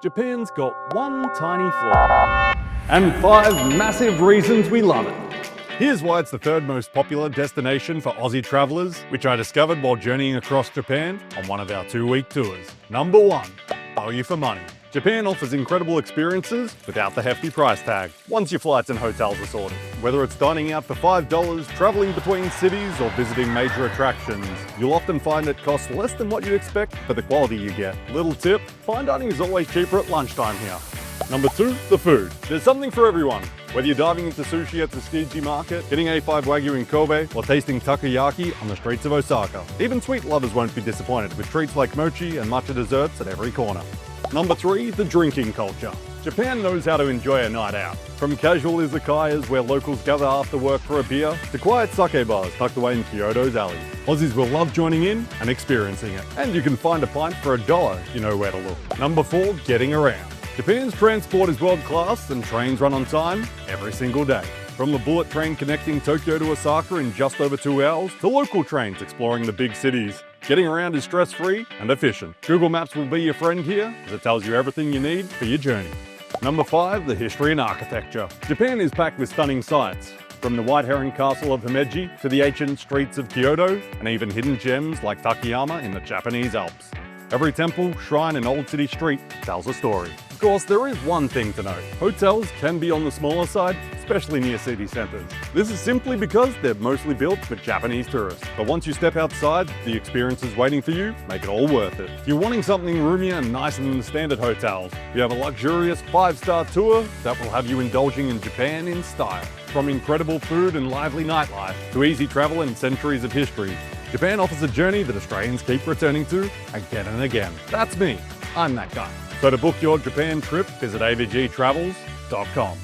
Japan's got one tiny flaw. And 5 massive reasons we love it. Here's why it's the 3rd most popular destination for Aussie travellers, which I discovered while journeying across Japan on one of our 2-week tours. Number 1, value for money. Japan offers incredible experiences without the hefty price tag, once your flights and hotels are sorted. Whether it's dining out for $5, travelling between cities, or visiting major attractions, you'll often find it costs less than what you'd expect for the quality you get. Little tip, fine dining is always cheaper at lunchtime here. Number 2, the food. There's something for everyone. Whether you're diving into sushi at the Tsukiji market, getting A5 Wagyu in Kobe, or tasting takoyaki on the streets of Osaka. Even sweet lovers won't be disappointed with treats like mochi and matcha desserts at every corner. Number 3, the drinking culture. Japan knows how to enjoy a night out. From casual izakayas where locals gather after work for a beer, to quiet sake bars tucked away in Kyoto's alleys. Aussies will love joining in and experiencing it. And you can find a pint for $1 if you know where to look. Number 4, getting around. Japan's transport is world class and trains run on time every single day. From the bullet train connecting Tokyo to Osaka in just over 2 hours, to local trains exploring the big cities, getting around is stress-free and efficient. Google Maps will be your friend here, as it tells you everything you need for your journey. Number 5, the history and architecture. Japan is packed with stunning sights, from the White Heron Castle of Himeji to the ancient streets of Kyoto, and even hidden gems like Takayama in the Japanese Alps. Every temple, shrine, and old city street tells a story. Of course, there is one thing to note. Hotels can be on the smaller side, especially near city centres. This is simply because they're mostly built for Japanese tourists. But once you step outside, the experiences waiting for you make it all worth it. If you're wanting something roomier and nicer than the standard hotels, you have a luxurious 5-star tour that will have you indulging in Japan in style. From incredible food and lively nightlife to easy travel and centuries of history, Japan offers a journey that Australians keep returning to again and again. That's me. I'm that guy. So to book your Japan trip, visit avgtravels.com.